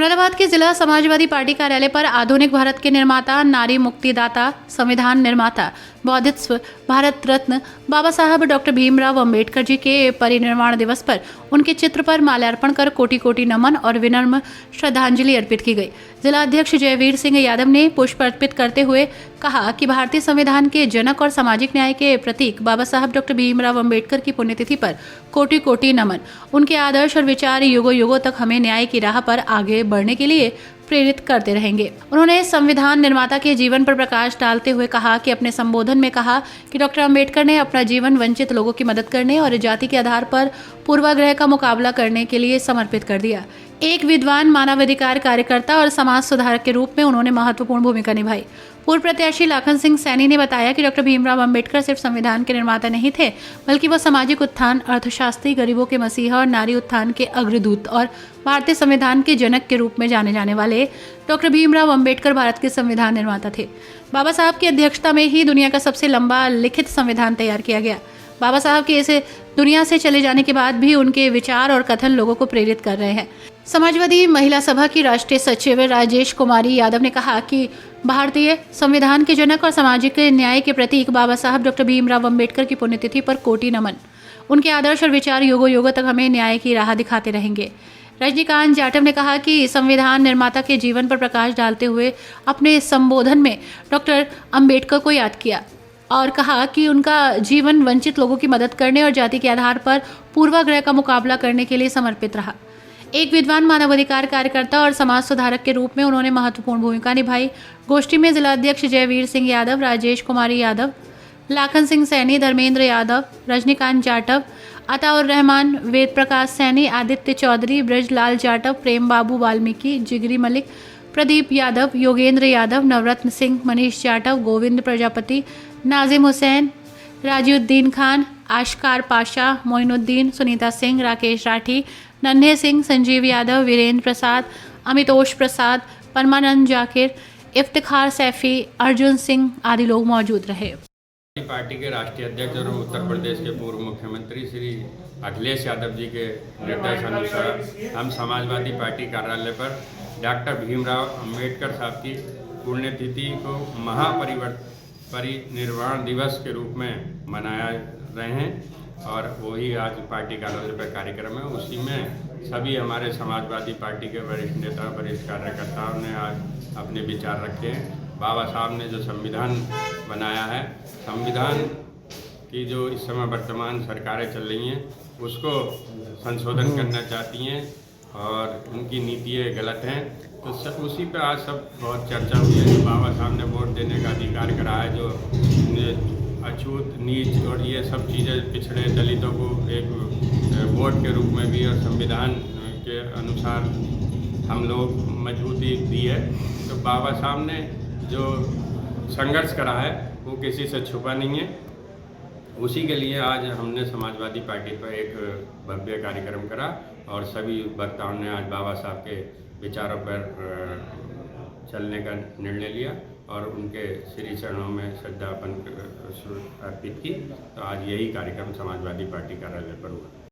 मुरादाबाद के जिला समाजवादी पार्टी कार्यालय पर आधुनिक भारत के निर्माता, नारी मुक्तिदाता, संविधान निर्माता, बौद्धिस्व भारत रत्न बाबा साहब डॉक्टर भीमराव अंबेडकर जी के परिनिर्वाण दिवस पर उनके चित्र पर माल्यार्पण कर कोटि कोटि नमन और विनम्र श्रद्धांजलि अर्पित की गई। जिला अध्यक्ष जयवीर सिंह यादव ने पुष्प अर्पित करते हुए कहा कि भारतीय संविधान के जनक और सामाजिक न्याय के प्रतीक बाबा साहब डॉक्टर भीमराव अंबेडकर की पुण्यतिथि पर कोटि कोटि नमन। उनके आदर्श और विचार युगों युगों तक हमें न्याय की राह पर आगे बढ़ने के लिए प्रेरित करते रहेंगे। उन्होंने संविधान निर्माता के जीवन पर प्रकाश डालते हुए कहा कि अपने संबोधन में कहा कि डॉक्टर अंबेडकर ने अपना जीवन वंचित लोगों की मदद करने और जाति के आधार पर पूर्वाग्रह का मुकाबला करने के लिए समर्पित कर दिया। एक विद्वान, मानवाधिकार कार्यकर्ता और समाज सुधारक के रूप में उन्होंने महत्वपूर्ण भूमिका निभाई। पूर्व प्रत्याशी लाखन सिंह सैनी ने बताया कि डॉक्टर भीमराव अंबेडकर सिर्फ संविधान के निर्माता नहीं थे, बल्कि वह सामाजिक उत्थान, अर्थशास्त्री, गरीबों के मसीहा और नारी उत्थान के अग्रदूत और भारतीय संविधान के जनक के रूप में जाने जाने वाले डॉक्टर भीमराव अंबेडकर भारत के संविधान निर्माता थे। बाबा साहब की अध्यक्षता में ही दुनिया का सबसे लंबा लिखित संविधान तैयार किया गया। बाबा साहब के इसे दुनिया से चले जाने के बाद भी उनके विचार और कथन लोगों को प्रेरित कर रहे हैं। समाजवादी महिला सभा की राष्ट्रीय सचिव राजेश कुमारी यादव ने कहा कि भारतीय संविधान के जनक और सामाजिक न्याय के प्रतीक बाबा साहब डॉक्टर भीमराव अंबेडकर की पुण्यतिथि पर कोटि नमन। उनके आदर्श और विचार युगों युगों तक हमें न्याय की राह दिखाते रहेंगे। रजनीकांत जाटव ने कहा कि संविधान निर्माता के जीवन पर प्रकाश डालते हुए अपने संबोधन में डॉक्टर अंबेडकर को याद किया और कहा कि उनका जीवन वंचित लोगों की मदद करने और जाति के आधार पर पूर्वाग्रह का मुकाबला करने के लिए समर्पित रहा। एक विद्वान, मानवाधिकार कार्यकर्ता और समाज सुधारक के रूप में उन्होंने महत्वपूर्ण भूमिका निभाई। गोष्ठी में जिला अध्यक्ष जयवीर सिंह यादव, राजेश कुमारी यादव, लाखन सिंह सैनी, धर्मेंद्र यादव, रजनीकांत जाटव, अताउर रहमान, वेद प्रकाश सैनी, आदित्य चौधरी, ब्रजलाल जाटव, प्रेम बाबू वाल्मीकि, जिगरी मलिक, प्रदीप यादव, योगेंद्र यादव, नवरत्न सिंह, मनीष जाटव, गोविंद प्रजापति, नाजिम हुसैन, राजीउद्दीन खान, आशकार पाशा, मोइनुद्दीन, सुनीता सिंह, राकेश राठी, नन्हे सिंह, संजीव यादव, वीरेंद्र प्रसाद, अमितोष प्रसाद, परमानंद जाकिर, इफ्तिखार सैफी, अर्जुन सिंह आदि लोग मौजूद रहे। पार्टी के राष्ट्रीय अध्यक्ष और उत्तर प्रदेश के पूर्व मुख्यमंत्री श्री अखिलेश यादव जी के निर्देशानुसार हम समाजवादी पार्टी कार्यालय पर डॉक्टर भीमराव अंबेडकर साहब की पुण्यतिथि को परिनिर्वाण दिवस के रूप में मनाया रहे हैं और वही आज पार्टी कार्यालय पर कार्यक्रम है। उसी में सभी हमारे समाजवादी पार्टी के वरिष्ठ नेता, वरिष्ठ कार्यकर्ताओं ने आज अपने विचार रखे हैं। बाबा साहब ने जो संविधान बनाया है, संविधान की जो इस समय वर्तमान सरकारें चल रही हैं उसको संशोधन करना चाहती हैं और उनकी नीतियाँ गलत हैं, तो सब उसी पे आज सब बहुत चर्चा हुई है। बाबा साहब ने वोट देने का अधिकार करा है, जो अछूत, नीच और ये सब चीज़ें पिछड़े दलितों को एक वोट के रूप में भी और संविधान के अनुसार हम लोग मजबूती दी है। तो बाबा साहब ने जो संघर्ष करा है वो किसी से छुपा नहीं है। उसी के लिए आज हमने समाजवादी पार्टी पर एक भव्य कार्यक्रम करा और सभी वक्ताओं ने आज बाबा साहब के विचारों पर चलने का निर्णय लिया और उनके श्री चरणों में श्रद्धा अर्पित की। तो आज यही कार्यक्रम समाजवादी पार्टी कार्यालय पर हुआ।